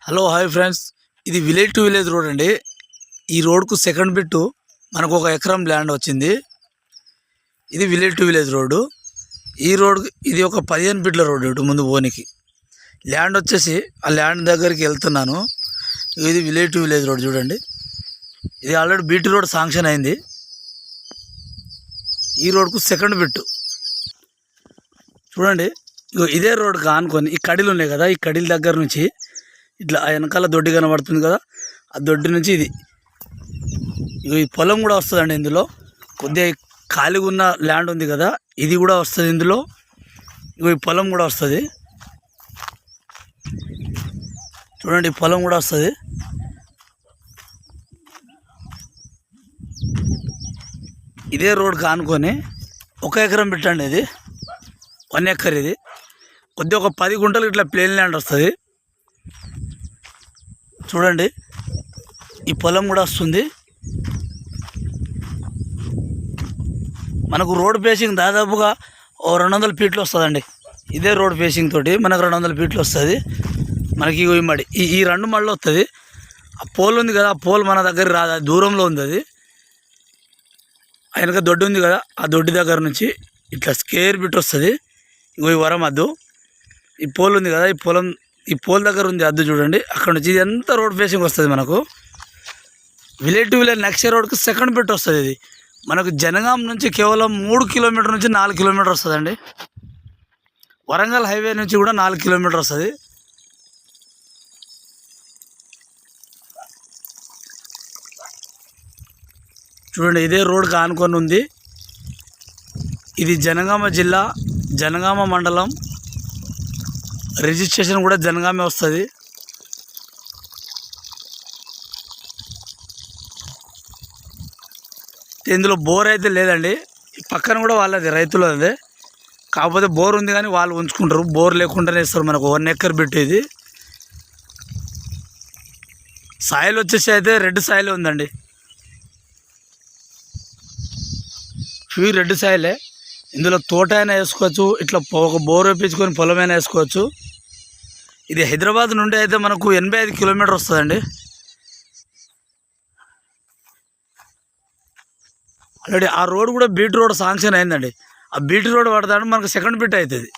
Hello hi friends, ఇది village to village road అండి. ఈ రోడ్కు సెకండ్ బిట్టు మనకు 1 ఎకరం ల్యాండ్ వచ్చింది. ఇది విలేజ్ టు విలేజ్ రోడ్డు. ఈ రోడ్ ఇది ఒక 15 బిట్ల రోడ్డు. ఇటు ముందు పోనీకి ల్యాండ్ వచ్చేసి ఆ ల్యాండ్ దగ్గరికి వెళ్తున్నాను. ఇది విలేజ్ టు విలేజ్ రోడ్ చూడండి. ఇది ఆల్రెడీ బీటీ రోడ్ శాంక్షన్ అయింది. ఈ రోడ్కు సెకండ్ బిట్టు చూడండి. ఇదే రోడ్కి ఆనుకొని ఈ కడీలు ఉన్నాయి కదా, ఈ కడీల దగ్గర నుంచి ఇట్లా ఆ వెనకాల దొడ్డి కనబడుతుంది కదా, ఆ దొడ్డి నుంచి ఇది ఈ పొలం కూడా వస్తుందండి. ఇందులో కొద్దిగా ఖాళీగా ఉన్న ల్యాండ్ ఉంది కదా, ఇది కూడా వస్తుంది. ఇందులో ఈ పొలం కూడా వస్తుంది చూడండి. ఈ పొలం కూడా వస్తుంది. ఇదే రోడ్కి ఆనుకొని 1 ఎకరం పెట్టండి. ఇది 1 ఎకర్. ఇది కొద్దిగా ఒక 10 గుంటలు ఇట్లా ప్లేన్ ల్యాండ్ వస్తుంది చూడండి. ఈ పొలం కూడా వస్తుంది. మనకు రోడ్ ఫేసింగ్ దాదాపుగా 200 ఫీట్లు వస్తుందండి. ఇదే రోడ్ ఫేసింగ్ తోటి మనకు 200 ఫీట్లు వస్తుంది. మనకి ఈ మడి ఈ 2 మళ్ళు వస్తుంది. ఆ పోల్ ఉంది కదా, ఆ పోల్ మన దగ్గర రాదు, దూరంలో ఉంది. అది వెనక దొడ్డి ఉంది కదా, ఆ దొడ్డి దగ్గర నుంచి ఇట్లా స్కేర్ బిట్ వస్తుంది. ఈ వరం అద్దు, ఈ పోల్ ఉంది కదా, ఈ పోల్ దగ్గర ఉంది అద్దు చూడండి. అక్కడ నుంచి ఇది ఎంత రోడ్ ఫేసింగ్ వస్తుంది మనకు. విలేజ్ టు విలేజ్ నెక్స్ట్ రోడ్కి సెకండ్ బిట్ వస్తుంది. ఇది మనకు జనగాం నుంచి కేవలం 3 కిలోమీటర్ నుంచి 4 కిలోమీటర్ వస్తుందండి. వరంగల్ హైవే నుంచి కూడా 4 కిలోమీటర్ వస్తుంది. చూడండి, ఇదే రోడ్కి ఆనుకొని ఉంది. ఇది జనగామ జిల్లా, జనగామ మండలం. రిజిస్ట్రేషన్ కూడా జనగామే వస్తుంది. ఇందులో బోర్ అయితే లేదండి. పక్కన కూడా వాళ్ళది రైతులదే, కాకపోతే బోర్ ఉంది కానీ వాళ్ళు ఉంచుకుంటారు. బోర్ లేకుండానే ఇస్తారు మనకు 1 ఎకర్ బిట్. ఇది సాయిల్ వచ్చేసి అయితే రెడ్ సాయిల్ ఉందండి. ప్యూర్ రెడ్ సాయిలే. ఇందులో తోట అయినా వేసుకోవచ్చు, ఇట్లా ఒక బోర్ వేపించుకొని పొలమైనా వేసుకోవచ్చు. ఇది హైదరాబాద్ నుండి అయితే మనకు 85 కిలోమీటర్ వస్తుందండి. ఆల్రెడీ ఆ రోడ్ కూడా బీటీ రోడ్ శాంక్షన్ అయిందండి. ఆ బీటీ రోడ్ పడతాడు మనకు సెకండ్ బిట్ అవుతుంది.